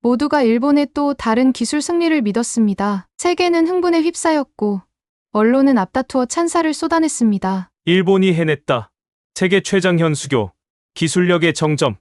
모두가 일본의 또 다른 기술 승리를 믿었습니다. 세계는 흥분에 휩싸였고 언론은 앞다투어 찬사를 쏟아냈습니다. 일본이 해냈다. 세계 최장 현수교. 기술력의 정점.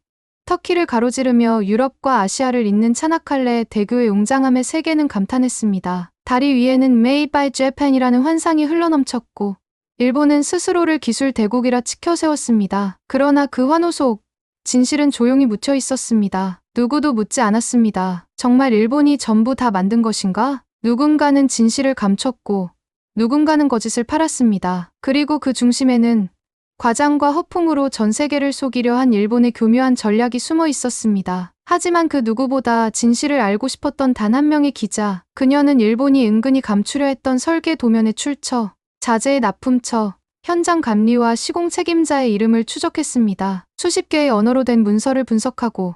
터키를 가로지르며 유럽과 아시아를 잇는 차나칼레 대교의 웅장함에 세계는 감탄했습니다. 다리 위에는 Made by Japan이라는 환상이 흘러넘쳤고 일본은 스스로를 기술 대국이라 치켜세웠습니다. 그러나 그 환호 속 진실은 조용히 묻혀 있었습니다. 누구도 묻지 않았습니다. 정말 일본이 전부 다 만든 것인가? 누군가는 진실을 감췄고 누군가는 거짓을 팔았습니다. 그리고 그 중심에는 과장과 허풍으로 전 세계를 속이려 한 일본의 교묘한 전략이 숨어 있었습니다. 하지만 그 누구보다 진실을 알고 싶었던 단 한 명의 기자, 그녀는 일본이 은근히 감추려 했던 설계 도면의 출처, 자재의 납품처, 현장 감리와 시공 책임자의 이름을 추적했습니다. 수십 개의 언어로 된 문서를 분석하고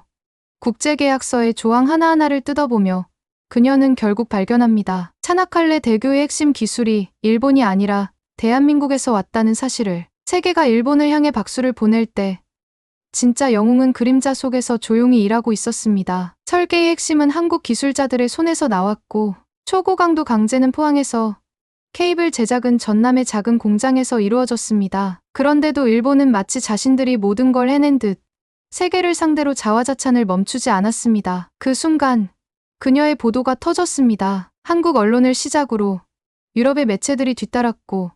국제계약서의 조항 하나하나를 뜯어보며 그녀는 결국 발견합니다. 차나칼레 대교의 핵심 기술이 일본이 아니라 대한민국에서 왔다는 사실을. 세계가 일본을 향해 박수를 보낼 때 진짜 영웅은 그림자 속에서 조용히 일하고 있었습니다. 설계의 핵심은 한국 기술자들의 손에서 나왔고 초고강도 강제는 포항에서, 케이블 제작은 전남의 작은 공장에서 이루어졌습니다. 그런데도 일본은 마치 자신들이 모든 걸 해낸 듯 세계를 상대로 자화자찬을 멈추지 않았습니다. 그 순간 그녀의 보도가 터졌습니다. 한국 언론을 시작으로 유럽의 매체들이 뒤따랐고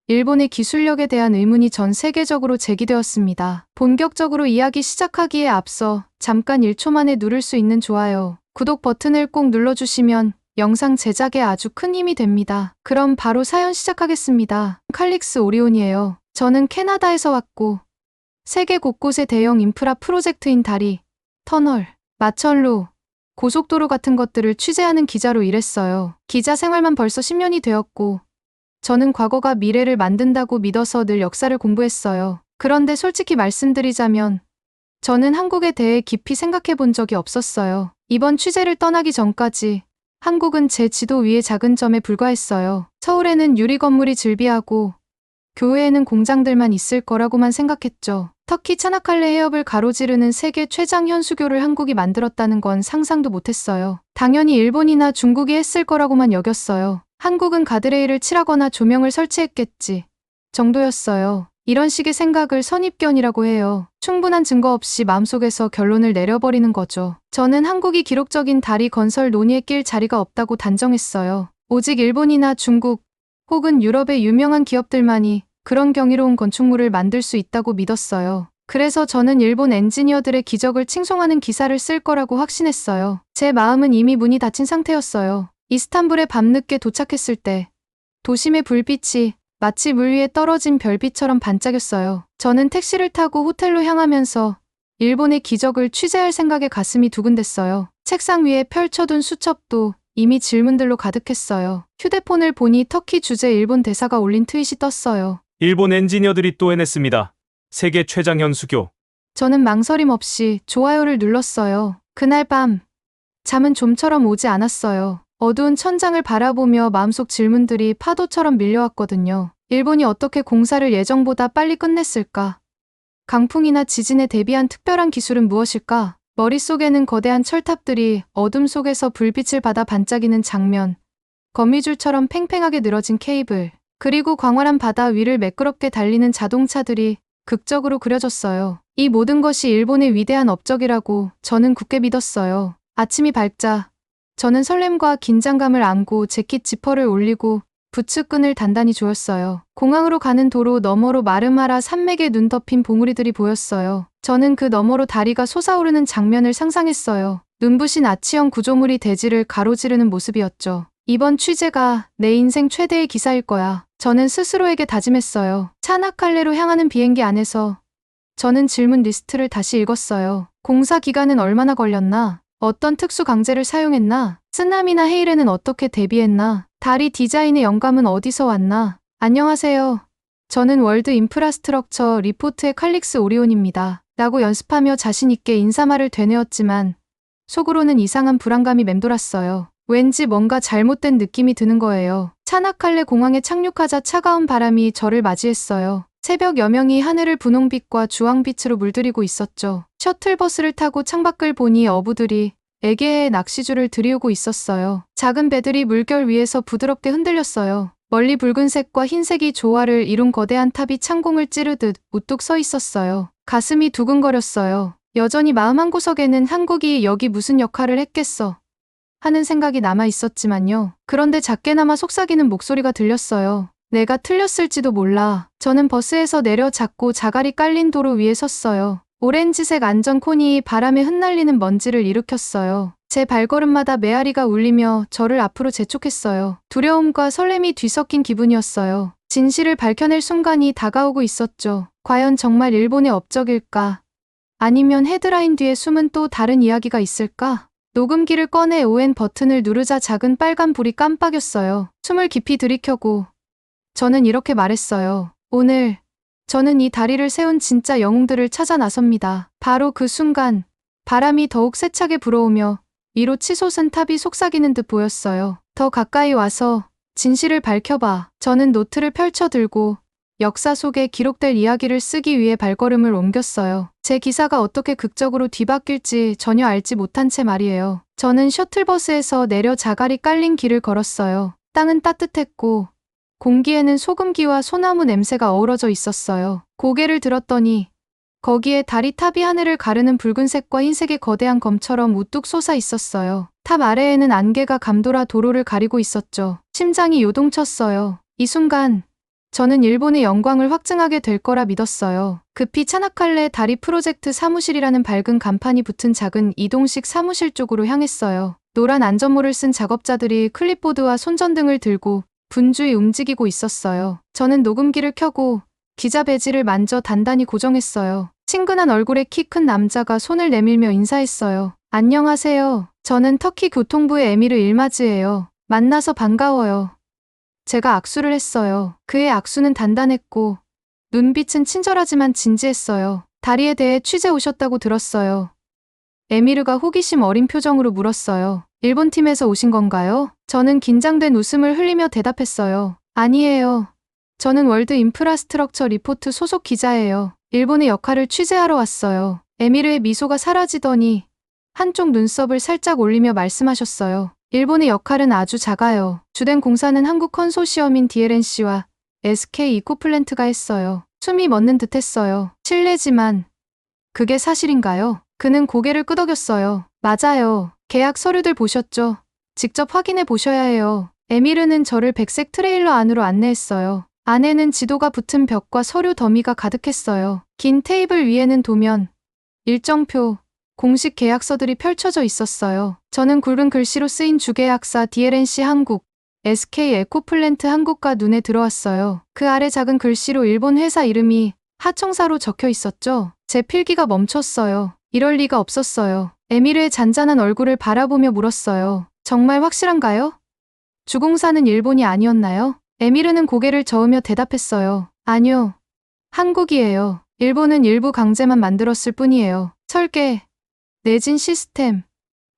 일본의 기술력에 대한 의문이 전 세계적으로 제기되었습니다. 본격적으로 이야기 시작하기에 앞서 잠깐 1초 만에 누를 수 있는 좋아요, 구독 버튼을 꼭 눌러주시면 영상 제작에 아주 큰 힘이 됩니다. 그럼 바로 사연 시작하겠습니다. 칼릭스 오리온이에요. 저는 캐나다에서 왔고 세계 곳곳의 대형 인프라 프로젝트인 다리, 터널, 마천루, 고속도로 같은 것들을 취재하는 기자로 일했어요. 기자 생활만 벌써 10년이 되었고 저는 과거가 미래를 만든다고 믿어서 늘 역사를 공부했어요. 그런데 솔직히 말씀드리자면 저는 한국에 대해 깊이 생각해 본 적이 없었어요. 이번 취재를 떠나기 전까지 한국은 제 지도 위의 작은 점에 불과했어요. 서울에는 유리 건물이 즐비하고 교외에는 공장들만 있을 거라고만 생각했죠. 터키 차나칼레 해협을 가로지르는 세계 최장 현수교를 한국이 만들었다는 건 상상도 못했어요. 당연히 일본이나 중국이 했을 거라고만 여겼어요. 한국은 가드레일을 칠하거나 조명을 설치했겠지 정도였어요. 이런 식의 생각을 선입견이라고 해요. 충분한 증거 없이 마음속에서 결론을 내려버리는 거죠. 저는 한국이 기록적인 다리 건설 논의에 낄 자리가 없다고 단정했어요. 오직 일본이나 중국 혹은 유럽의 유명한 기업들만이 그런 경이로운 건축물을 만들 수 있다고 믿었어요. 그래서 저는 일본 엔지니어들의 기적을 칭송하는 기사를 쓸 거라고 확신했어요. 제 마음은 이미 문이 닫힌 상태였어요. 이스탄불에 밤늦게 도착했을 때 도심의 불빛이 마치 물 위에 떨어진 별빛처럼 반짝였어요. 저는 택시를 타고 호텔로 향하면서 일본의 기적을 취재할 생각에 가슴이 두근댔어요. 책상 위에 펼쳐둔 수첩도 이미 질문들로 가득했어요. 휴대폰을 보니 터키 주재 일본 대사가 올린 트윗이 떴어요. 일본 엔지니어들이 또 해냈습니다. 세계 최장 현수교. 저는 망설임 없이 좋아요를 눌렀어요. 그날 밤 잠은 좀처럼 오지 않았어요. 어두운 천장을 바라보며 마음속 질문들이 파도처럼 밀려왔거든요. 일본이 어떻게 공사를 예정보다 빨리 끝냈을까? 강풍이나 지진에 대비한 특별한 기술은 무엇일까? 머릿속에는 거대한 철탑들이 어둠 속에서 불빛을 받아 반짝이는 장면, 거미줄처럼 팽팽하게 늘어진 케이블, 그리고 광활한 바다 위를 매끄럽게 달리는 자동차들이 극적으로 그려졌어요. 이 모든 것이 일본의 위대한 업적이라고 저는 굳게 믿었어요. 아침이 밝자 저는 설렘과 긴장감을 안고 재킷 지퍼를 올리고 부츠끈을 단단히 조였어요. 공항으로 가는 도로 너머로 마르마라 산맥에 눈 덮인 봉우리들이 보였어요. 저는 그 너머로 다리가 솟아오르는 장면을 상상했어요. 눈부신 아치형 구조물이 대지를 가로지르는 모습이었죠. 이번 취재가 내 인생 최대의 기사일 거야. 저는 스스로에게 다짐했어요. 차나칼레로 향하는 비행기 안에서 저는 질문 리스트를 다시 읽었어요. 공사 기간은 얼마나 걸렸나? 어떤 특수 강제를 사용했나? 쓰나미나 헤일에는 어떻게 대비했나? 다리 디자인의 영감은 어디서 왔나? 안녕하세요. 저는 월드 인프라스트럭처 리포트의 칼릭스 오리온입니다. 라고 연습하며 자신있게 인사말을 되뇌었지만 속으로는 이상한 불안감이 맴돌았어요. 왠지 뭔가 잘못된 느낌이 드는 거예요. 차나칼레 공항에 착륙하자 차가운 바람이 저를 맞이했어요. 새벽 여명이 하늘을 분홍빛과 주황빛으로 물들이고 있었죠. 셔틀버스를 타고 창밖을 보니 어부들이 에게의 낚시줄을 들이우고 있었어요. 작은 배들이 물결 위에서 부드럽게 흔들렸어요. 멀리 붉은색과 흰색이 조화를 이룬 거대한 탑이 창공을 찌르듯 우뚝 서 있었어요. 가슴이 두근거렸어요. 여전히 마음 한구석에는 한국이 여기 무슨 역할을 했겠어 하는 생각이 남아 있었지만요. 그런데 작게나마 속삭이는 목소리가 들렸어요. 내가 틀렸을지도 몰라. 저는 버스에서 내려 작고 자갈이 깔린 도로 위에 섰어요. 오렌지색 안전코니 바람에 흩날리는 먼지를 일으켰어요. 제 발걸음마다 메아리가 울리며 저를 앞으로 재촉했어요. 두려움과 설렘이 뒤섞인 기분이었어요. 진실을 밝혀낼 순간이 다가오고 있었죠. 과연 정말 일본의 업적일까? 아니면 헤드라인 뒤에 숨은 또 다른 이야기가 있을까? 녹음기를 꺼내 ON 버튼을 누르자 작은 빨간 불이 깜빡였어요. 숨을 깊이 들이켜고 저는 이렇게 말했어요. 오늘 저는 이 다리를 세운 진짜 영웅들을 찾아 나섭니다. 바로 그 순간 바람이 더욱 세차게 불어오며 위로 치솟은 탑이 속삭이는 듯 보였어요. 더 가까이 와서 진실을 밝혀봐. 저는 노트를 펼쳐 들고 역사 속에 기록될 이야기를 쓰기 위해 발걸음을 옮겼어요. 제 기사가 어떻게 극적으로 뒤바뀔지 전혀 알지 못한 채 말이에요. 저는 셔틀버스에서 내려 자갈이 깔린 길을 걸었어요. 땅은 따뜻했고 공기에는 소금기와 소나무 냄새가 어우러져 있었어요. 고개를 들었더니 거기에 달이 탑이 하늘을 가르는 붉은색과 흰색의 거대한 검처럼 우뚝 솟아 있었어요. 탑 아래에는 안개가 감돌아 도로를 가리고 있었죠. 심장이 요동쳤어요. 이 순간 저는 일본의 영광을 확증하게 될 거라 믿었어요. 급히 차나칼레 다리 프로젝트 사무실이라는 밝은 간판이 붙은 작은 이동식 사무실 쪽으로 향했어요. 노란 안전모를 쓴 작업자들이 클립보드와 손전등을 들고 분주히 움직이고 있었어요. 저는 녹음기를 켜고 기자 배지를 만져 단단히 고정했어요. 친근한 얼굴의 키 큰 남자가 손을 내밀며 인사했어요. 안녕하세요. 저는 터키 교통부의 에미르 일마즈예요. 만나서 반가워요. 제가 악수를 했어요. 그의 악수는 단단했고 눈빛은 친절하지만 진지했어요. 다리에 대해 취재 오셨다고 들었어요. 에미르가 호기심 어린 표정으로 물었어요. 일본 팀에서 오신 건가요? 저는 긴장된 웃음을 흘리며 대답했어요. 아니에요. 저는 월드 인프라스트럭처 리포트 소속 기자예요. 일본의 역할을 취재하러 왔어요. 에미르의 미소가 사라지더니 한쪽 눈썹을 살짝 올리며 말씀하셨어요. 일본의 역할은 아주 작아요. 주된 공사는 한국 컨소시엄인 DLNC와 SK 이코플랜트가 했어요. 숨이 멎는 듯 했어요. 실례지만 그게 사실인가요? 그는 고개를 끄덕였어요. 맞아요. 계약 서류들 보셨죠? 직접 확인해 보셔야 해요. 에미르는 저를 백색 트레일러 안으로 안내했어요. 안에는 지도가 붙은 벽과 서류 더미가 가득했어요. 긴 테이블 위에는 도면, 일정표, 공식 계약서들이 펼쳐져 있었어요. 저는 굵은 글씨로 쓰인 주계약사 DLNC 한국, SK 에코플랜트 한국과 눈에 들어왔어요. 그 아래 작은 글씨로 일본 회사 이름이 하청사로 적혀 있었죠. 제 필기가 멈췄어요. 이럴 리가 없었어요. 에미르의 잔잔한 얼굴을 바라보며 물었어요. 정말 확실한가요? 주공사는 일본이 아니었나요? 에미르는 고개를 저으며 대답했어요. 아니요. 한국이에요. 일본은 일부 강제만 만들었을 뿐이에요. 설계, 내진 시스템,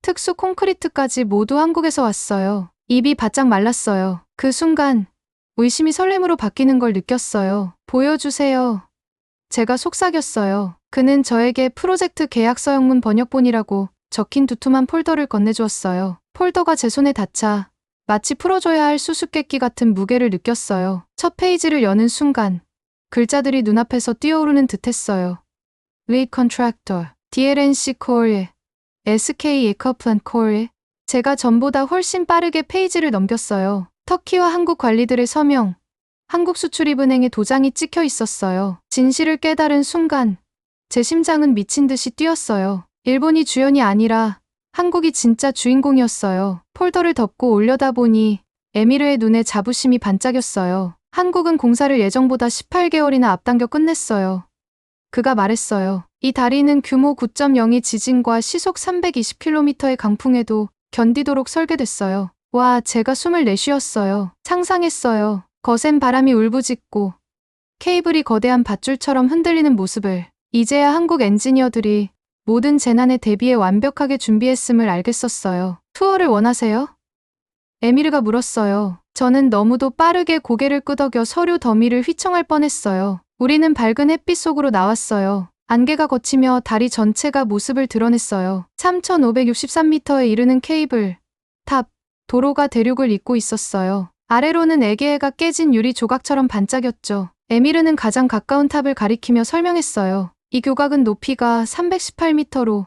특수 콘크리트까지 모두 한국에서 왔어요. 입이 바짝 말랐어요. 그 순간 의심이 설렘으로 바뀌는 걸 느꼈어요. 보여주세요. 제가 속삭였어요. 그는 저에게 프로젝트 계약서 영문 번역본이라고 적힌 두툼한 폴더를 건네주었어요. 폴더가 제 손에 닿자 마치 풀어줘야 할 수수께끼 같은 무게를 느꼈어요. 첫 페이지를 여는 순간 글자들이 눈앞에서 뛰어오르는 듯했어요. Lead Contractor, DLNC Core, SK Ecoplant Core. 제가 전보다 훨씬 빠르게 페이지를 넘겼어요. 터키와 한국 관리들의 서명, 한국 수출입은행의 도장이 찍혀 있었어요. 진실을 깨달은 순간 제 심장은 미친 듯이 뛰었어요. 일본이 주연이 아니라 한국이 진짜 주인공이었어요. 폴더를 덮고 올려다보니 에미르의 눈에 자부심이 반짝였어요. 한국은 공사를 예정보다 18개월이나 앞당겨 끝냈어요. 그가 말했어요. 이 다리는 규모 9.0의 지진과 시속 320km의 강풍에도 견디도록 설계됐어요. 와, 제가 숨을 내쉬었어요. 상상했어요. 거센 바람이 울부짖고 케이블이 거대한 밧줄처럼 흔들리는 모습을. 이제야 한국 엔지니어들이 모든 재난에 대비해 완벽하게 준비했음을 알겠었어요. 투어를 원하세요? 에미르가 물었어요. 저는 너무도 빠르게 고개를 끄덕여 서류 더미를 휘청할 뻔했어요. 우리는 밝은 햇빛 속으로 나왔어요. 안개가 걷히며 다리 전체가 모습을 드러냈어요. 3,563m에 이르는 케이블 탑, 도로가 대륙을 잇고 있었어요. 아래로는 에게해가 깨진 유리 조각처럼 반짝였죠. 에미르는 가장 가까운 탑을 가리키며 설명했어요. 이 교각은 높이가 318m로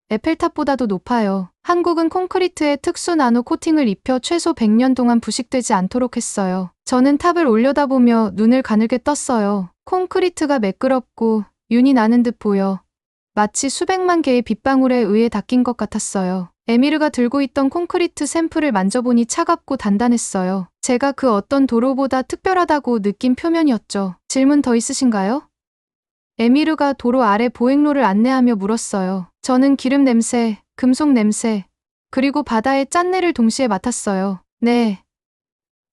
에펠탑보다도 높아요. 한국은 콘크리트에 특수 나노 코팅을 입혀 최소 100년 동안 부식되지 않도록 했어요. 저는 탑을 올려다보며 눈을 가늘게 떴어요. 콘크리트가 매끄럽고 윤이 나는 듯 보여 마치 수백만 개의 빗방울에 의해 닦인 것 같았어요. 에미르가 들고 있던 콘크리트 샘플을 만져보니 차갑고 단단했어요. 제가 그 어떤 도로보다 특별하다고 느낀 표면이었죠. 질문 더 있으신가요? 에미르가 도로 아래 보행로를 안내하며 물었어요. 저는 기름 냄새, 금속 냄새, 그리고 바다의 짠내를 동시에 맡았어요. 네.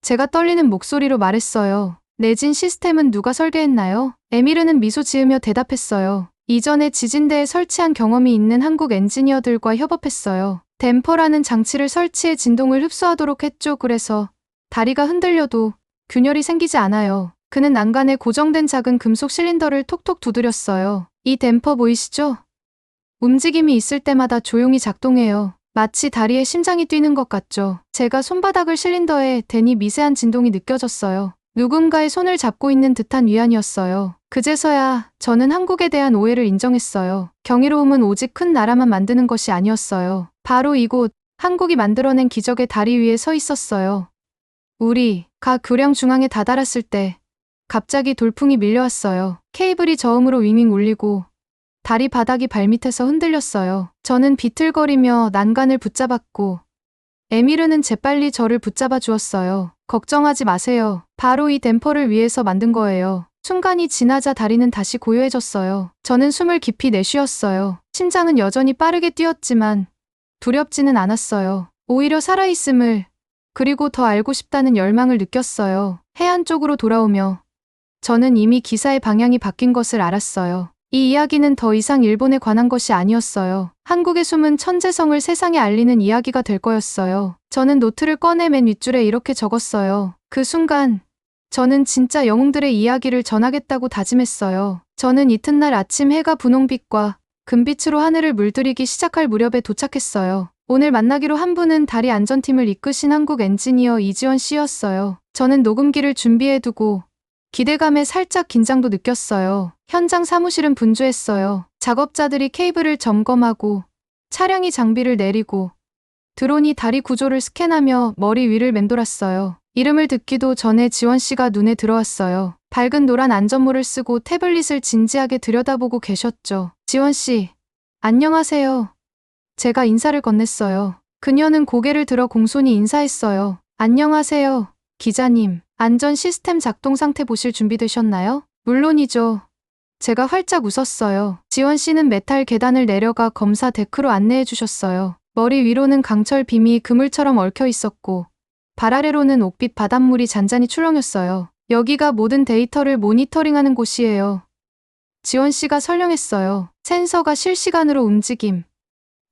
제가 떨리는 목소리로 말했어요. 내진 시스템은 누가 설계했나요? 에미르는 미소 지으며 대답했어요. 이전에 지진대에 설치한 경험이 있는 한국 엔지니어들과 협업했어요. 댐퍼라는 장치를 설치해 진동을 흡수하도록 했죠. 그래서 다리가 흔들려도 균열이 생기지 않아요. 그는 난간에 고정된 작은 금속 실린더를 톡톡 두드렸어요. 이 댐퍼 보이시죠? 움직임이 있을 때마다 조용히 작동해요. 마치 다리에 심장이 뛰는 것 같죠. 제가 손바닥을 실린더에 대니 미세한 진동이 느껴졌어요. 누군가의 손을 잡고 있는 듯한 위안이었어요. 그제서야 저는 한국에 대한 오해를 인정했어요. 경이로움은 오직 큰 나라만 만드는 것이 아니었어요. 바로 이곳, 한국이 만들어낸 기적의 다리 위에 서 있었어요. 우리가 교량 중앙에 다다랐을 때 갑자기 돌풍이 밀려왔어요. 케이블이 저음으로 윙윙 울리고 다리 바닥이 발밑에서 흔들렸어요. 저는 비틀거리며 난간을 붙잡았고 에미르는 재빨리 저를 붙잡아 주었어요. 걱정하지 마세요. 바로 이 댐퍼를 위해서 만든 거예요. 순간이 지나자 다리는 다시 고요해졌어요. 저는 숨을 깊이 내쉬었어요. 심장은 여전히 빠르게 뛰었지만 두렵지는 않았어요. 오히려 살아있음을, 그리고 더 알고 싶다는 열망을 느꼈어요. 해안 쪽으로 돌아오며 저는 이미 기사의 방향이 바뀐 것을 알았어요. 이 이야기는 더 이상 일본에 관한 것이 아니었어요. 한국의 숨은 천재성을 세상에 알리는 이야기가 될 거였어요. 저는 노트를 꺼내 맨 윗줄에 이렇게 적었어요. 그 순간 저는 진짜 영웅들의 이야기를 전하겠다고 다짐했어요. 저는 이튿날 아침 해가 분홍빛과 금빛으로 하늘을 물들이기 시작할 무렵에 도착했어요. 오늘 만나기로 한 분은 다리 안전팀을 이끄신 한국 엔지니어 이지원 씨였어요. 저는 녹음기를 준비해두고 기대감에 살짝 긴장도 느꼈어요. 현장 사무실은 분주했어요. 작업자들이 케이블을 점검하고 차량이 장비를 내리고 드론이 다리 구조를 스캔하며 머리 위를 맴돌았어요. 이름을 듣기도 전에 지원 씨가 눈에 들어왔어요. 밝은 노란 안전모를 쓰고 태블릿을 진지하게 들여다보고 계셨죠. 지원 씨, 안녕하세요. 제가 인사를 건넸어요. 그녀는 고개를 들어 공손히 인사했어요. 안녕하세요, 기자님. 안전 시스템 작동 상태 보실 준비되셨나요? 물론이죠. 제가 활짝 웃었어요. 지원 씨는 메탈 계단을 내려가 검사 데크로 안내해 주셨어요. 머리 위로는 강철 빔이 그물처럼 얽혀 있었고 발 아래로는 옥빛 바닷물이 잔잔히 출렁였어요. 여기가 모든 데이터를 모니터링하는 곳이에요. 지원 씨가 설명했어요. 센서가 실시간으로 움직임,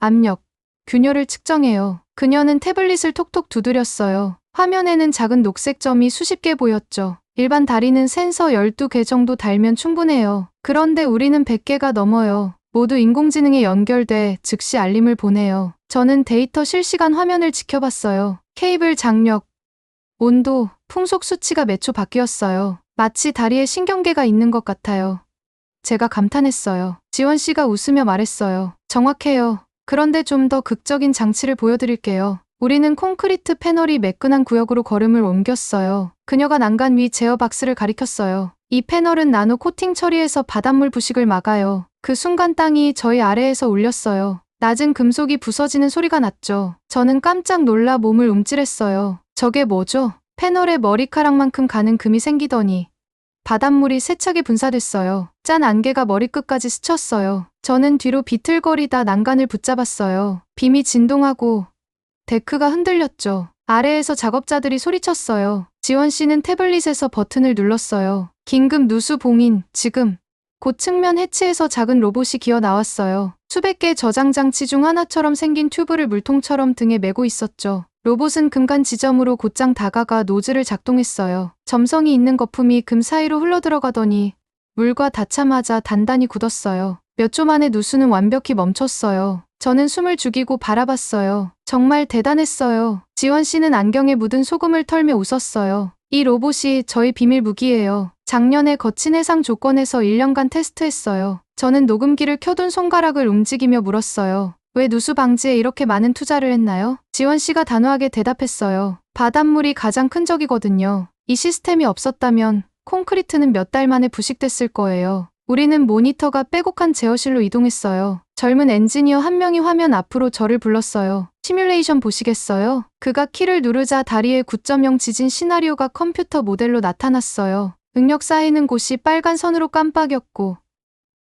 압력, 균열을 측정해요. 그녀는 태블릿을 톡톡 두드렸어요. 화면에는 작은 녹색 점이 수십 개 보였죠. 일반 다리는 센서 12개 정도 달면 충분해요. 그런데 우리는 100개가 넘어요. 모두 인공지능에 연결돼 즉시 알림을 보내요. 저는 데이터 실시간 화면을 지켜봤어요. 케이블 장력, 온도, 풍속 수치가 매초 바뀌었어요. 마치 다리에 신경계가 있는 것 같아요. 제가 감탄했어요. 지원 씨가 웃으며 말했어요. 정확해요. 그런데 좀 더 극적인 장치를 보여드릴게요. 우리는 콘크리트 패널이 매끈한 구역으로 걸음을 옮겼어요. 그녀가 난간 위 제어 박스를 가리켰어요. 이 패널은 나노 코팅 처리해서 바닷물 부식을 막아요. 그 순간 땅이 저희 아래에서 울렸어요. 낮은 금속이 부서지는 소리가 났죠. 저는 깜짝 놀라 몸을 움찔했어요. 저게 뭐죠? 패널에 머리카락만큼 가는 금이 생기더니 바닷물이 세차게 분사됐어요. 짠 안개가 머리끝까지 스쳤어요. 저는 뒤로 비틀거리다 난간을 붙잡았어요. 빔이 진동하고 데크가 흔들렸죠. 아래에서 작업자들이 소리쳤어요. 지원 씨는 태블릿에서 버튼을 눌렀어요. 긴급 누수 봉인, 지금. 곧 측면 해치에서 작은 로봇이 기어 나왔어요. 수백 개의 저장 장치 중 하나처럼 생긴 튜브를 물통처럼 등에 메고 있었죠. 로봇은 금간 지점으로 곧장 다가가 노즐을 작동했어요. 점성이 있는 거품이 금 사이로 흘러들어가더니 물과 닿자마자 단단히 굳었어요. 몇 초 만에 누수는 완벽히 멈췄어요. 저는 숨을 죽이고 바라봤어요. 정말 대단했어요. 지원 씨는 안경에 묻은 소금을 털며 웃었어요. 이 로봇이 저희 비밀 무기예요. 작년에 거친 해상 조건에서 1년간 테스트했어요. 저는 녹음기를 켜둔 손가락을 움직이며 물었어요. 왜 누수 방지에 이렇게 많은 투자를 했나요? 지원 씨가 단호하게 대답했어요. 바닷물이 가장 큰 적이거든요. 이 시스템이 없었다면 콘크리트는 몇 달 만에 부식됐을 거예요. 우리는 모니터가 빼곡한 제어실로 이동했어요. 젊은 엔지니어 한 명이 화면 앞으로 저를 불렀어요. 시뮬레이션 보시겠어요? 그가 키를 누르자 다리에 9.0 지진 시나리오가 컴퓨터 모델로 나타났어요. 응력 쌓이는 곳이 빨간 선으로 깜빡였고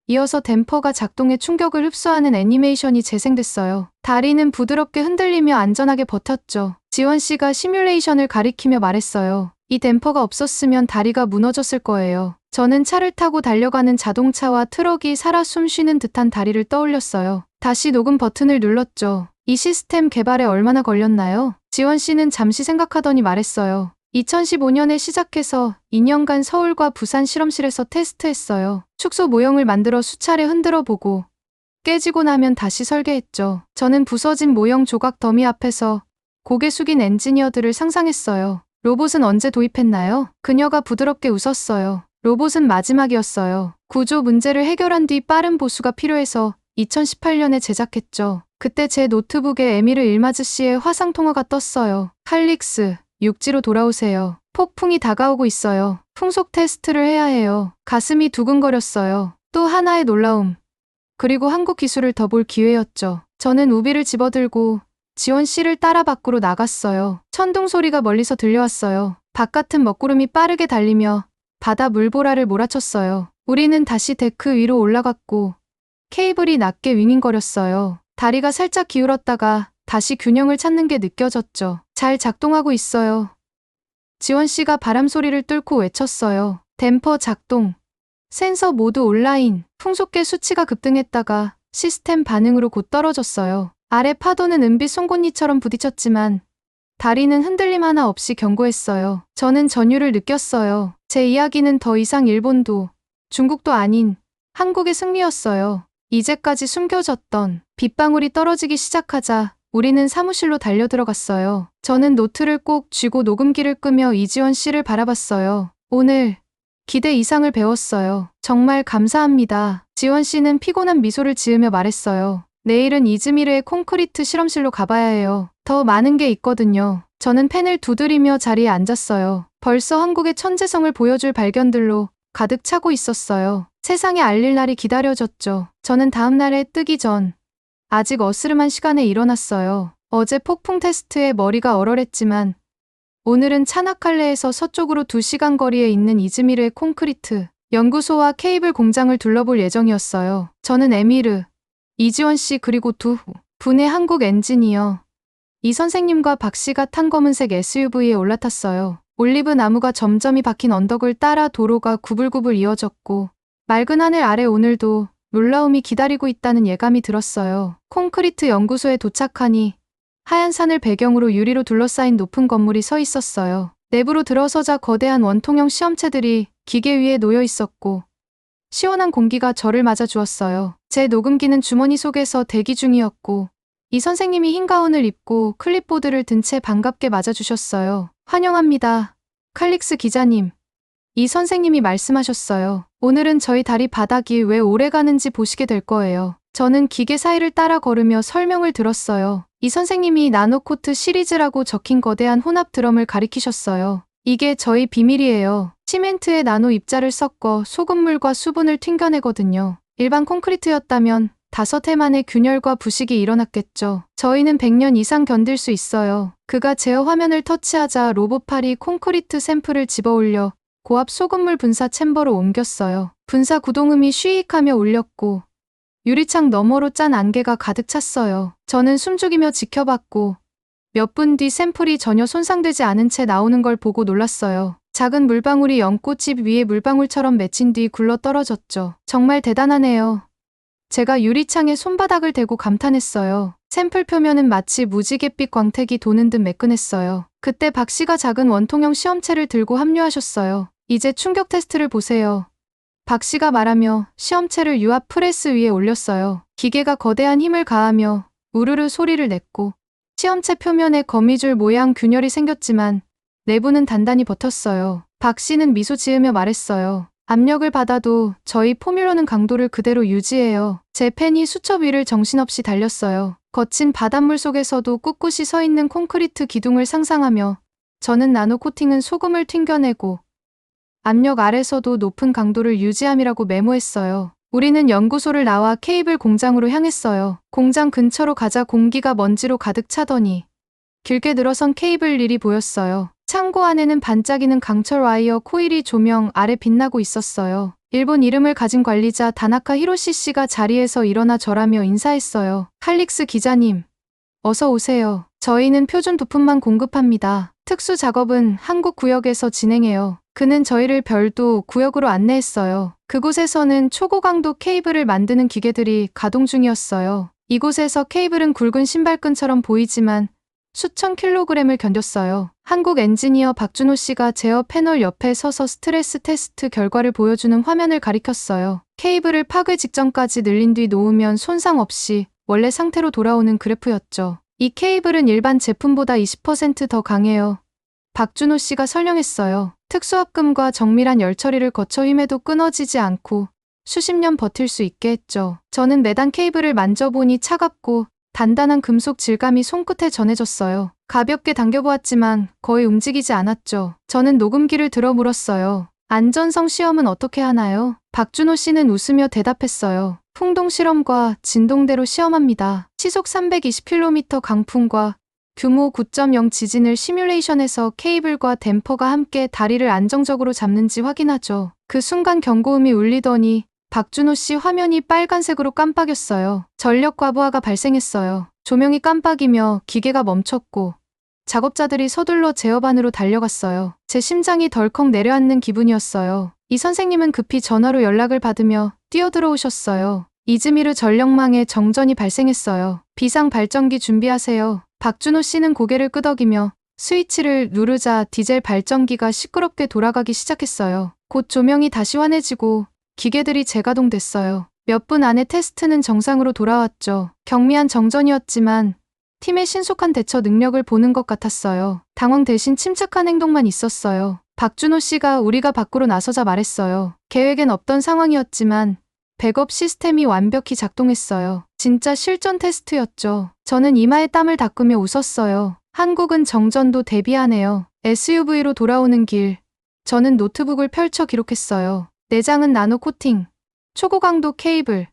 이어서 댐퍼가 작동해 충격을 흡수하는 애니메이션이 재생됐어요. 다리는 부드럽게 흔들리며 안전하게 버텼죠. 지원 씨가 시뮬레이션을 가리키며 말했어요. 이 댐퍼가 없었으면 다리가 무너졌을 거예요. 저는 차를 타고 달려가는 자동차와 트럭이 살아 숨쉬는 듯한 다리를 떠올렸어요. 다시 녹음 버튼을 눌렀죠. 이 시스템 개발에 얼마나 걸렸나요? 지원 씨는 잠시 생각하더니 말했어요. 2015년에 시작해서 2년간 서울과 부산 실험실에서 테스트했어요. 축소 모형을 만들어 수차례 흔들어 보고 깨지고 나면 다시 설계했죠. 저는 부서진 모형 조각 더미 앞에서 고개 숙인 엔지니어들을 상상했어요. 로봇은 언제 도입했나요? 그녀가 부드럽게 웃었어요. 로봇은 마지막이었어요. 구조 문제를 해결한 뒤 빠른 보수가 필요해서 2018년에 제작했죠. 그때 제 노트북에 에미르 일마즈 씨의 화상통화가 떴어요. 칼릭스, 육지로 돌아오세요. 폭풍이 다가오고 있어요. 풍속 테스트를 해야 해요. 가슴이 두근거렸어요. 또 하나의 놀라움. 그리고 한국 기술을 더 볼 기회였죠. 저는 우비를 집어들고 지원 씨를 따라 밖으로 나갔어요. 천둥 소리가 멀리서 들려왔어요. 바깥은 먹구름이 빠르게 달리며 바다 물보라를 몰아쳤어요. 우리는 다시 데크 위로 올라갔고 케이블이 낮게 윙윙거렸어요. 다리가 살짝 기울었다가 다시 균형을 찾는 게 느껴졌죠. 잘 작동하고 있어요. 지원 씨가 바람 소리를 뚫고 외쳤어요. 댐퍼 작동. 센서 모두 온라인. 풍속계 수치가 급등했다가 시스템 반응으로 곧 떨어졌어요. 아래 파도는 은빛 송곳니처럼 부딪혔지만 다리는 흔들림 하나 없이 견고했어요. 저는 전율을 느꼈어요. 제 이야기는 더 이상 일본도 중국도 아닌 한국의 승리였어요. 이제까지 숨겨졌던 빗방울이 떨어지기 시작하자 우리는 사무실로 달려들어갔어요. 저는 노트를 꼭 쥐고 녹음기를 끄며 이지원 씨를 바라봤어요. 오늘 기대 이상을 배웠어요. 정말 감사합니다. 지원 씨는 피곤한 미소를 지으며 말했어요. 내일은 이즈미르의 콘크리트 실험실로 가봐야 해요. 더 많은 게 있거든요. 저는 펜을 두드리며 자리에 앉았어요. 벌써 한국의 천재성을 보여줄 발견들로 가득 차고 있었어요. 세상에 알릴 날이 기다려졌죠. 저는 다음 날에 뜨기 전 아직 어스름한 시간에 일어났어요. 어제 폭풍 테스트에 머리가 얼얼했지만 오늘은 차나칼레에서 서쪽으로 2시간 거리에 있는 이즈미르의 콘크리트 연구소와 케이블 공장을 둘러볼 예정이었어요. 저는 에미르, 이지원 씨 그리고 두 분의 한국 엔지니어 이 선생님과 박 씨가 탄 검은색 SUV에 올라탔어요. 올리브 나무가 점점이 박힌 언덕을 따라 도로가 구불구불 이어졌고 맑은 하늘 아래 오늘도 놀라움이 기다리고 있다는 예감이 들었어요. 콘크리트 연구소에 도착하니 하얀 산을 배경으로 유리로 둘러싸인 높은 건물이 서 있었어요. 내부로 들어서자 거대한 원통형 시험체들이 기계 위에 놓여 있었고 시원한 공기가 저를 맞아 주었어요. 제 녹음기는 주머니 속에서 대기 중이었고 이 선생님이 흰 가운을 입고 클립보드를 든 채 반갑게 맞아주셨어요. 환영합니다. 칼릭스 기자님. 이 선생님이 말씀하셨어요. 오늘은 저희 다리 바닥이 왜 오래 가는지 보시게 될 거예요. 저는 기계 사이를 따라 걸으며 설명을 들었어요. 이 선생님이 나노코트 시리즈라고 적힌 거대한 혼합 드럼을 가리키셨어요. 이게 저희 비밀이에요. 시멘트에 나노 입자를 섞어 소금물과 수분을 튕겨내거든요. 일반 콘크리트였다면 5해 만에 균열과 부식이 일어났겠죠. 저희는 100년 이상 견딜 수 있어요. 그가 제어 화면을 터치하자 로봇팔이 콘크리트 샘플을 집어올려 고압 소금물 분사 챔버로 옮겼어요. 분사 구동음이 쉬익하며 울렸고 유리창 너머로 짠 안개가 가득 찼어요. 저는 숨죽이며 지켜봤고 몇 분 뒤 샘플이 전혀 손상되지 않은 채 나오는 걸 보고 놀랐어요. 작은 물방울이 연꽃잎 위에 물방울처럼 맺힌 뒤 굴러 떨어졌죠. 정말 대단하네요. 제가 유리창에 손바닥을 대고 감탄했어요. 샘플 표면은 마치 무지갯빛 광택이 도는 듯 매끈했어요. 그때 박 씨가 작은 원통형 시험체를 들고 합류하셨어요. 이제 충격 테스트를 보세요. 박 씨가 말하며 시험체를 유압 프레스 위에 올렸어요. 기계가 거대한 힘을 가하며 우르르 소리를 냈고 시험체 표면에 거미줄 모양 균열이 생겼지만 내부는 단단히 버텼어요. 박 씨는 미소 지으며 말했어요. 압력을 받아도 저희 포뮬러는 강도를 그대로 유지해요. 제 펜이 수첩 위를 정신없이 달렸어요. 거친 바닷물 속에서도 꿋꿋이 서 있는 콘크리트 기둥을 상상하며 저는 나노 코팅은 소금을 튕겨내고 압력 아래서도 높은 강도를 유지함이라고 메모했어요. 우리는 연구소를 나와 케이블 공장으로 향했어요. 공장 근처로 가자 공기가 먼지로 가득 차더니 길게 늘어선 케이블 릴이 보였어요. 창고 안에는 반짝이는 강철 와이어 코일이 조명 아래 빛나고 있었어요. 일본 이름을 가진 관리자 다나카 히로시 씨가 자리에서 일어나 절하며 인사했어요. 칼릭스 기자님, 어서 오세요. 저희는 표준 부품만 공급합니다. 특수 작업은 한국 구역에서 진행해요. 그는 저희를 별도 구역으로 안내했어요. 그곳에서는 초고강도 케이블을 만드는 기계들이 가동 중이었어요. 이곳에서 케이블은 굵은 신발끈처럼 보이지만 수천 킬로그램을 견뎠어요. 한국 엔지니어 박준호 씨가 제어 패널 옆에 서서 스트레스 테스트 결과를 보여주는 화면을 가리켰어요. 케이블을 파괴 직전까지 늘린 뒤 놓으면 손상 없이 원래 상태로 돌아오는 그래프였죠. 이 케이블은 일반 제품보다 20%더 강해요. 박준호 씨가 설명했어요. 특수합금과 정밀한 열 처리를 거쳐 힘에도 끊어지지 않고 수십 년 버틸 수 있게 했죠. 저는 매단 케이블을 만져보니 차갑고 단단한 금속 질감이 손끝에 전해졌어요. 가볍게 당겨보았지만 거의 움직이지 않았죠. 저는 녹음기를 들어 물었어요. 안전성 시험은 어떻게 하나요? 박준호 씨는 웃으며 대답했어요. 풍동 실험과 진동대로 시험합니다. 시속 320km 강풍과 규모 9.0 지진을 시뮬레이션해서 케이블과 댐퍼가 함께 다리를 안정적으로 잡는지 확인하죠. 그 순간 경고음이 울리더니 박준호 씨 화면이 빨간색으로 깜빡였어요. 전력 과부하가 발생했어요. 조명이 깜빡이며 기계가 멈췄고 작업자들이 서둘러 제어반으로 달려갔어요. 제 심장이 덜컥 내려앉는 기분이었어요. 이 선생님은 급히 전화로 연락을 받으며 뛰어들어오셨어요. 이즈미르 전력망에 정전이 발생했어요. 비상 발전기 준비하세요. 박준호 씨는 고개를 끄덕이며 스위치를 누르자 디젤 발전기가 시끄럽게 돌아가기 시작했어요. 곧 조명이 다시 환해지고 기계들이 재가동됐어요. 몇 분 안에 테스트는 정상으로 돌아왔죠. 경미한 정전이었지만 팀의 신속한 대처 능력을 보는 것 같았어요. 당황 대신 침착한 행동만 있었어요. 박준호 씨가 우리가 밖으로 나서자 말했어요. 계획엔 없던 상황이었지만 백업 시스템이 완벽히 작동했어요. 진짜 실전 테스트였죠. 저는 이마에 땀을 닦으며 웃었어요. 한국은 정전도 대비하네요. SUV로 돌아오는 길. 저는 노트북을 펼쳐 기록했어요. 내장은 나노 코팅, 초고강도 케이블,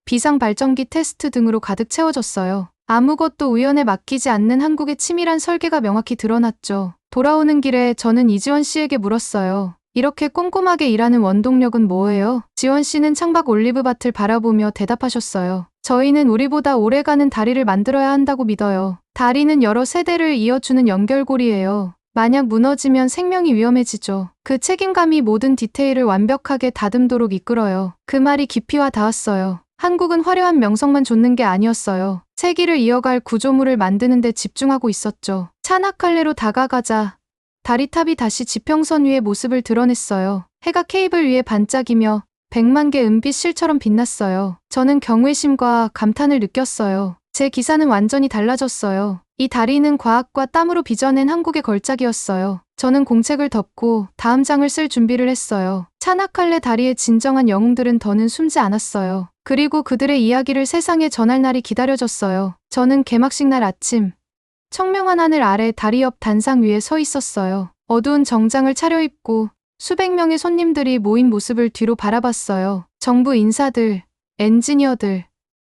비상 발전기 테스트 등으로 가득 채워졌어요. 아무것도 우연에 맡기지 않는 한국의 치밀한 설계가 명확히 드러났죠. 돌아오는 길에 저는 이지원 씨에게 물었어요. 이렇게 꼼꼼하게 일하는 원동력은 뭐예요? 지원 씨는 창밖 올리브밭을 바라보며 대답하셨어요. 저희는 우리보다 오래가는 다리를 만들어야 한다고 믿어요. 다리는 여러 세대를 이어주는 연결고리예요. 만약 무너지면 생명이 위험해지죠. 그 책임감이 모든 디테일을 완벽하게 다듬도록 이끌어요. 그 말이 깊이 와 닿았어요. 한국은 화려한 명성만 좇는 게 아니었어요. 세기를 이어갈 구조물을 만드는 데 집중하고 있었죠. 차나칼레로 다가가자 다리탑이 다시 지평선 위의 모습을 드러냈어요. 해가 케이블 위에 반짝이며 100만 개 은빛 실처럼 빛났어요. 저는 경외심과 감탄을 느꼈어요. 제 기사는 완전히 달라졌어요. 이 다리는 과학과 땀으로 빚어낸 한국의 걸작이었어요. 저는 공책을 덮고 다음 장을 쓸 준비를 했어요. 차나칼레 다리의 진정한 영웅들은 더는 숨지 않았어요. 그리고 그들의 이야기를 세상에 전할 날이 기다려졌어요. 저는 개막식 날 아침 청명한 하늘 아래 다리 옆 단상 위에 서 있었어요. 어두운 정장을 차려입고 수백 명의 손님들이 모인 모습을 뒤로 바라봤어요. 정부 인사들, 엔지니어들,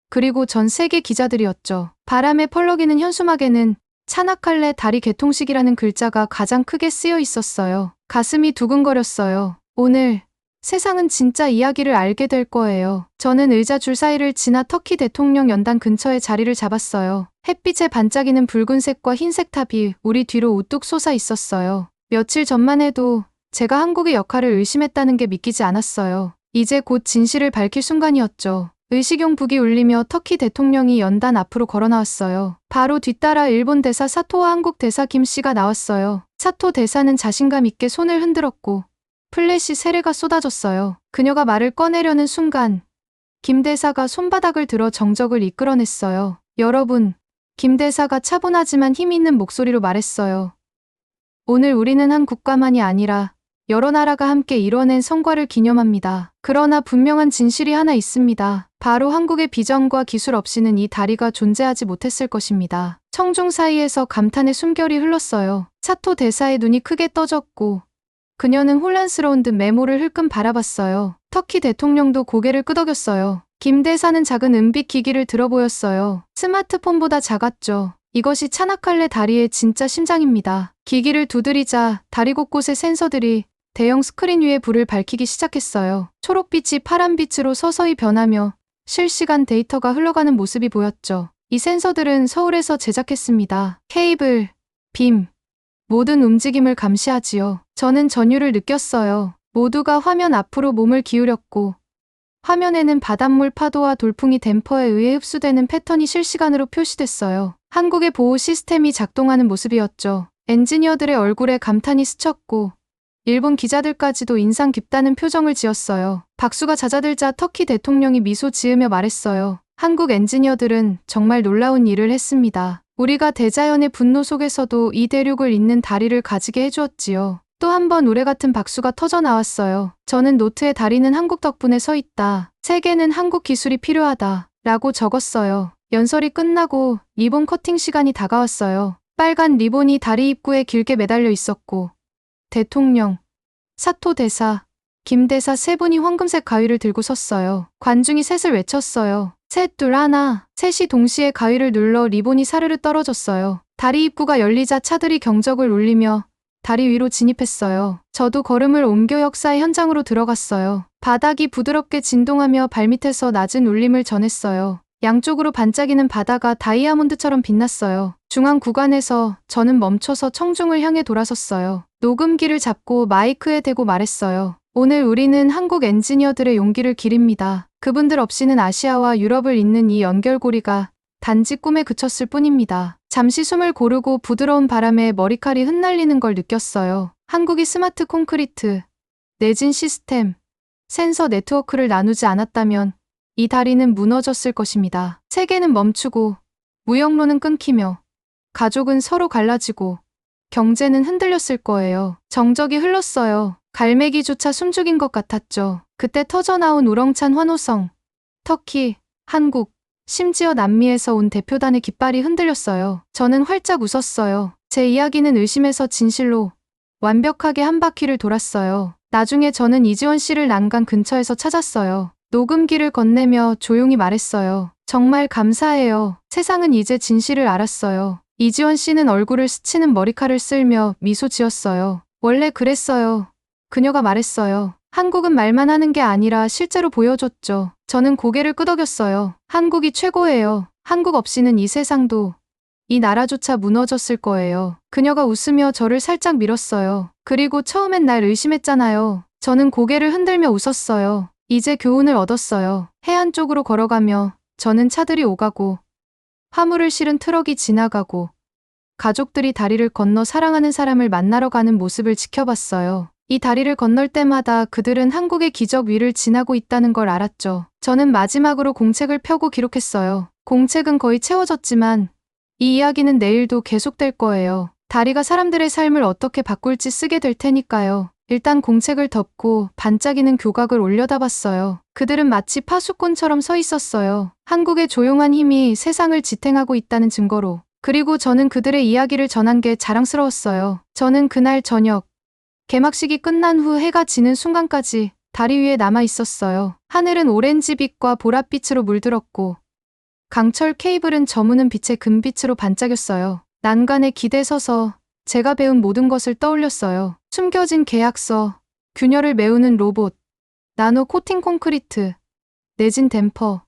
그리고 전 세계 기자들이었죠. 바람에 펄럭이는 현수막에는 차나칼레 다리 개통식이라는 글자가 가장 크게 쓰여 있었어요. 가슴이 두근거렸어요. 오늘 세상은 진짜 이야기를 알게 될 거예요. 저는 의자 줄 사이를 지나 터키 대통령 연단 근처에 자리를 잡았어요. 햇빛에 반짝이는 붉은색과 흰색 탑이 우리 뒤로 우뚝 솟아 있었어요. 며칠 전만 해도 제가 한국의 역할을 의심했다는 게 믿기지 않았어요. 이제 곧 진실을 밝힐 순간이었죠. 의식용 북이 울리며 터키 대통령이 연단 앞으로 걸어 나왔어요. 바로 뒤따라 일본 대사 사토와 한국 대사 김 씨가 나왔어요. 사토 대사는 자신감 있게 손을 흔들었고 플래시 세례가 쏟아졌어요. 그녀가 말을 꺼내려는 순간 김 대사가 손바닥을 들어 정적을 이끌어냈어요. 여러분, 김 대사가 차분하지만 힘 있는 목소리로 말했어요. 오늘 우리는 한 국가만이 아니라 여러 나라가 함께 이뤄낸 성과를 기념합니다. 그러나 분명한 진실이 하나 있습니다. 바로 한국의 비전과 기술 없이는 이 다리가 존재하지 못했을 것입니다. 청중 사이에서 감탄의 숨결이 흘렀어요. 사토 대사의 눈이 크게 떠졌고 그녀는 혼란스러운 듯 메모를 흘끔 바라봤어요. 터키 대통령도 고개를 끄덕였어요. 김 대사는 작은 은빛 기기를 들어 보였어요. 스마트폰보다 작았죠. 이것이 차나칼레 다리의 진짜 심장입니다. 기기를 두드리자 다리 곳곳의 센서들이 대형 스크린 위에 불을 밝히기 시작했어요. 초록빛이 파란빛으로 서서히 변하며 실시간 데이터가 흘러가는 모습이 보였죠. 이 센서들은 서울에서 제작했습니다. 케이블, 빔, 모든 움직임을 감시하지요. 저는 전율을 느꼈어요. 모두가 화면 앞으로 몸을 기울였고 화면에는 바닷물 파도와 돌풍이 댐퍼에 의해 흡수되는 패턴이 실시간으로 표시됐어요. 한국의 보호 시스템이 작동하는 모습이었죠. 엔지니어들의 얼굴에 감탄이 스쳤고 일본 기자들까지도 인상 깊다는 표정을 지었어요. 박수가 잦아들자 터키 대통령이 미소 지으며 말했어요. 한국 엔지니어들은 정말 놀라운 일을 했습니다. 우리가 대자연의 분노 속에서도 이 대륙을 잇는 다리를 가지게 해주었지요. 또 한 번 우레 같은 박수가 터져 나왔어요. 저는 노트에 다리는 한국 덕분에 서 있다. 세계는 한국 기술이 필요하다. 라고 적었어요. 연설이 끝나고 리본 커팅 시간이 다가왔어요. 빨간 리본이 다리 입구에 길게 매달려 있었고 대통령, 사토 대사, 김 대사 세 분이 황금색 가위를 들고 섰어요. 관중이 셋을 외쳤어요. 셋, 둘, 하나. 셋이 동시에 가위를 눌러 리본이 사르르 떨어졌어요. 다리 입구가 열리자 차들이 경적을 울리며 다리 위로 진입했어요. 저도 걸음을 옮겨 역사의 현장으로 들어갔어요. 바닥이 부드럽게 진동하며 발밑에서 낮은 울림을 전했어요. 양쪽으로 반짝이는 바다가 다이아몬드처럼 빛났어요. 중앙 구간에서 저는 멈춰서 청중을 향해 돌아섰어요. 녹음기를 잡고 마이크에 대고 말했어요. 오늘 우리는 한국 엔지니어들의 용기를 기립니다. 그분들 없이는 아시아와 유럽을 잇는 이 연결고리가 단지 꿈에 그쳤을 뿐입니다. 잠시 숨을 고르고 부드러운 바람에 머리칼이 흩날리는 걸 느꼈어요. 한국이 스마트 콘크리트, 내진 시스템, 센서 네트워크를 나누지 않았다면 이 다리는 무너졌을 것입니다. 세계는 멈추고 무역로는 끊기며 가족은 서로 갈라지고 경제는 흔들렸을 거예요. 정적이 흘렀어요. 갈매기조차 숨죽인 것 같았죠. 그때 터져나온 우렁찬 환호성. 터키, 한국, 심지어 남미에서 온 대표단의 깃발이 흔들렸어요. 저는 활짝 웃었어요. 제 이야기는 의심에서 진실로 완벽하게 한 바퀴를 돌았어요. 나중에 저는 이지원 씨를 난간 근처에서 찾았어요. 녹음기를 건네며 조용히 말했어요. 정말 감사해요. 세상은 이제 진실을 알았어요. 이지원 씨는 얼굴을 스치는 머리칼을 쓸며 미소 지었어요. 원래 그랬어요. 그녀가 말했어요. 한국은 말만 하는 게 아니라 실제로 보여줬죠. 저는 고개를 끄덕였어요. 한국이 최고예요. 한국 없이는 이 세상도, 이 나라조차 무너졌을 거예요. 그녀가 웃으며 저를 살짝 밀었어요. 그리고 처음엔 날 의심했잖아요. 저는 고개를 흔들며 웃었어요. 이제 교훈을 얻었어요. 해안 쪽으로 걸어가며 저는 차들이 오가고 화물을 실은 트럭이 지나가고 가족들이 다리를 건너 사랑하는 사람을 만나러 가는 모습을 지켜봤어요. 이 다리를 건널 때마다 그들은 한국의 기적 위를 지나고 있다는 걸 알았죠. 저는 마지막으로 공책을 펴고 기록했어요. 공책은 거의 채워졌지만 이 이야기는 내일도 계속될 거예요. 다리가 사람들의 삶을 어떻게 바꿀지 쓰게 될 테니까요. 일단 공책을 덮고 반짝이는 교각을 올려다봤어요. 그들은 마치 파수꾼처럼 서 있었어요. 한국의 조용한 힘이 세상을 지탱하고 있다는 증거로. 그리고 저는 그들의 이야기를 전한 게 자랑스러웠어요. 저는 그날 저녁, 개막식이 끝난 후 해가 지는 순간까지 다리 위에 남아 있었어요. 하늘은 오렌지빛과 보랏빛으로 물들었고 강철 케이블은 저무는 빛의 금빛으로 반짝였어요. 난간에 기대 서서 제가 배운 모든 것을 떠올렸어요. 숨겨진 계약서, 균열을 메우는 로봇, 나노 코팅 콘크리트, 내진 댐퍼,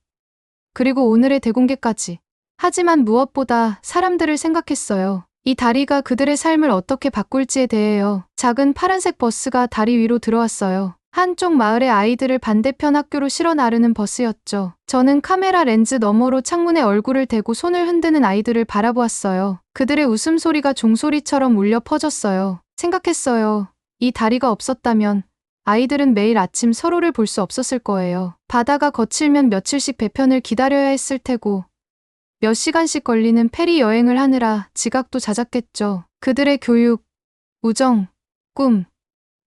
그리고 오늘의 대공개까지. 하지만 무엇보다 사람들을 생각했어요. 이 다리가 그들의 삶을 어떻게 바꿀지에 대해요. 작은 파란색 버스가 다리 위로 들어왔어요. 한쪽 마을의 아이들을 반대편 학교로 실어 나르는 버스였죠. 저는 카메라 렌즈 너머로 창문에 얼굴을 대고 손을 흔드는 아이들을 바라보았어요. 그들의 웃음소리가 종소리처럼 울려 퍼졌어요. 생각했어요. 이 다리가 없었다면 아이들은 매일 아침 서로를 볼 수 없었을 거예요. 바다가 거칠면 며칠씩 배편을 기다려야 했을 테고, 몇 시간씩 걸리는 페리 여행을 하느라 지각도 잦았겠죠. 그들의 교육, 우정, 꿈,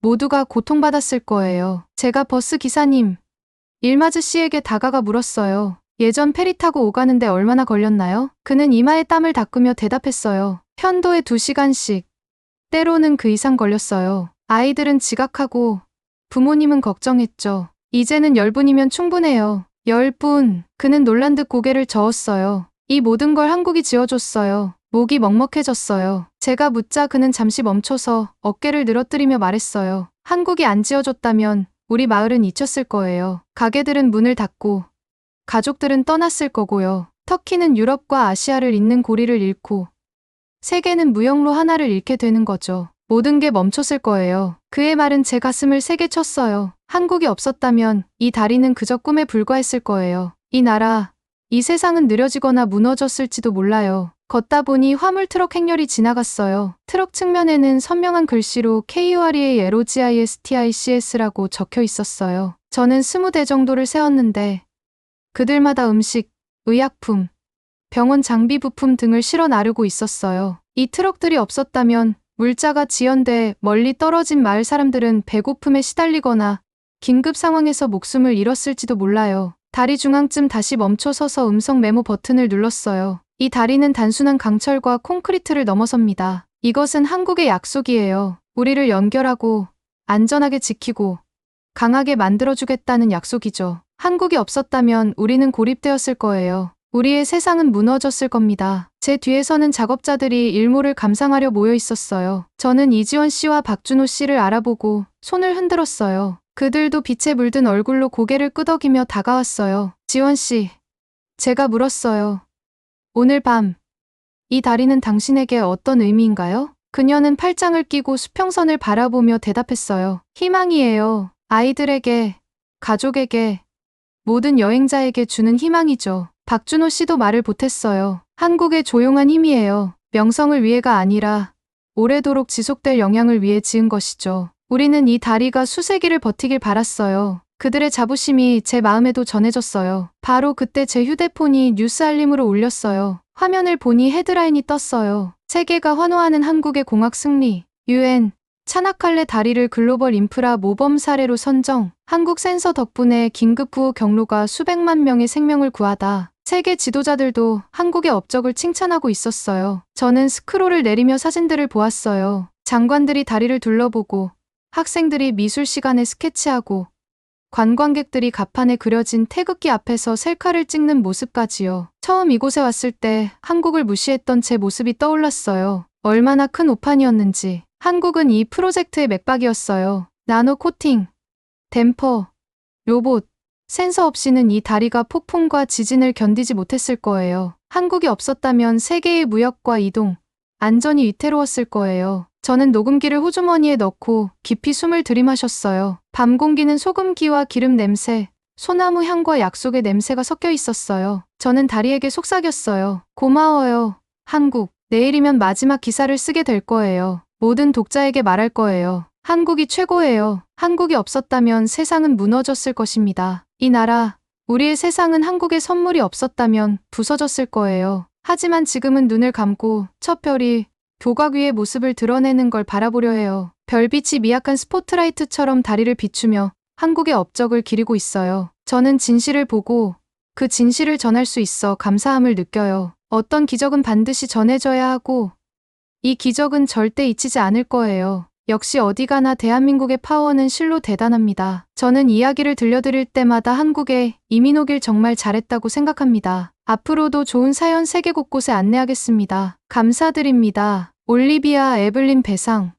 모두가 고통받았을 거예요. 제가 버스 기사님, 일마즈 씨에게 다가가 물었어요. 예전 페리 타고 오가는데 얼마나 걸렸나요? 그는 이마에 땀을 닦으며 대답했어요. 편도에 2시간씩, 때로는 그 이상 걸렸어요. 아이들은 지각하고 부모님은 걱정했죠. 이제는 10분이면 충분해요. 10분. 그는 놀란 듯 고개를 저었어요. 이 모든 걸 한국이 지어줬어요. 목이 먹먹해졌어요. 제가 묻자 그는 잠시 멈춰서 어깨를 늘어뜨리며 말했어요. 한국이 안 지어줬다면 우리 마을은 잊혔을 거예요. 가게들은 문을 닫고 가족들은 떠났을 거고요. 터키는 유럽과 아시아를 잇는 고리를 잃고 세계는 무역로 하나를 잃게 되는 거죠. 모든 게 멈췄을 거예요. 그의 말은 제 가슴을 세게 쳤어요. 한국이 없었다면 이 다리는 그저 꿈에 불과했을 거예요. 이 나라, 이 세상은 느려지거나 무너졌을지도 몰라요. 걷다 보니 화물 트럭 행렬이 지나갔어요. 트럭 측면에는 선명한 글씨로 KUREALOGISTICS라고 적혀 있었어요. 저는 20대 정도를 세웠는데 그들마다 음식, 의약품, 병원 장비 부품 등을 실어 나르고 있었어요. 이 트럭들이 없었다면 물자가 지연돼 멀리 떨어진 마을 사람들은 배고픔에 시달리거나 긴급 상황에서 목숨을 잃었을지도 몰라요. 다리 중앙쯤 다시 멈춰 서서 음성 메모 버튼을 눌렀어요. 이 다리는 단순한 강철과 콘크리트를 넘어섭니다. 이것은 한국의 약속이에요. 우리를 연결하고 안전하게 지키고 강하게 만들어주겠다는 약속이죠. 한국이 없었다면 우리는 고립되었을 거예요. 우리의 세상은 무너졌을 겁니다. 제 뒤에서는 작업자들이 일몰을 감상하려 모여 있었어요. 저는 이지원 씨와 박준호 씨를 알아보고 손을 흔들었어요. 그들도 빛에 물든 얼굴로 고개를 끄덕이며 다가왔어요. 지원 씨, 제가 물었어요. 오늘 밤, 이 다리는 당신에게 어떤 의미인가요? 그녀는 팔짱을 끼고 수평선을 바라보며 대답했어요. 희망이에요. 아이들에게, 가족에게, 모든 여행자에게 주는 희망이죠. 박준호 씨도 말을 보탰어요. 한국의 조용한 힘이에요. 명성을 위해가 아니라 오래도록 지속될 영향을 위해 지은 것이죠. 우리는 이 다리가 수세기를 버티길 바랐어요. 그들의 자부심이 제 마음에도 전해졌어요. 바로 그때 제 휴대폰이 뉴스 알림으로 울렸어요. 화면을 보니 헤드라인이 떴어요. 세계가 환호하는 한국의 공학 승리. UN, 차나칼레 다리를 글로벌 인프라 모범 사례로 선정. 한국 센서 덕분에 긴급 구호 경로가 수백만 명의 생명을 구하다. 세계 지도자들도 한국의 업적을 칭찬하고 있었어요. 저는 스크롤을 내리며 사진들을 보았어요. 장관들이 다리를 둘러보고, 학생들이 미술 시간에 스케치하고, 관광객들이 가판에 그려진 태극기 앞에서 셀카를 찍는 모습까지요. 처음 이곳에 왔을 때 한국을 무시했던 제 모습이 떠올랐어요. 얼마나 큰 오판이었는지. 한국은 이 프로젝트의 맥박이었어요. 나노 코팅, 댐퍼, 로봇, 센서 없이는 이 다리가 폭풍과 지진을 견디지 못했을 거예요. 한국이 없었다면 세계의 무역과 이동, 안전이 위태로웠을 거예요. 저는 녹음기를 호주머니에 넣고 깊이 숨을 들이마셨어요. 밤 공기는 소금기와 기름 냄새, 소나무 향과 약속의 냄새가 섞여 있었어요. 저는 다리에게 속삭였어요. 고마워요, 한국. 내일이면 마지막 기사를 쓰게 될 거예요. 모든 독자에게 말할 거예요. 한국이 최고예요. 한국이 없었다면 세상은 무너졌을 것입니다. 이 나라, 우리의 세상은 한국의 선물이 없었다면 부서졌을 거예요. 하지만 지금은 눈을 감고 첫 별이 교각 위의 모습을 드러내는 걸 바라보려 해요. 별빛이 미약한 스포트라이트처럼 다리를 비추며 한국의 업적을 기리고 있어요. 저는 진실을 보고 그 진실을 전할 수 있어 감사함을 느껴요. 어떤 기적은 반드시 전해져야 하고 이 기적은 절대 잊히지 않을 거예요. 역시 어디 가나 대한민국의 파워는 실로 대단합니다. 저는 이야기를 들려드릴 때마다 한국에 이민 오길 정말 잘했다고 생각합니다. 앞으로도 좋은 사연 세계 곳곳에 안내하겠습니다. 감사드립니다. 올리비아 에블린 배상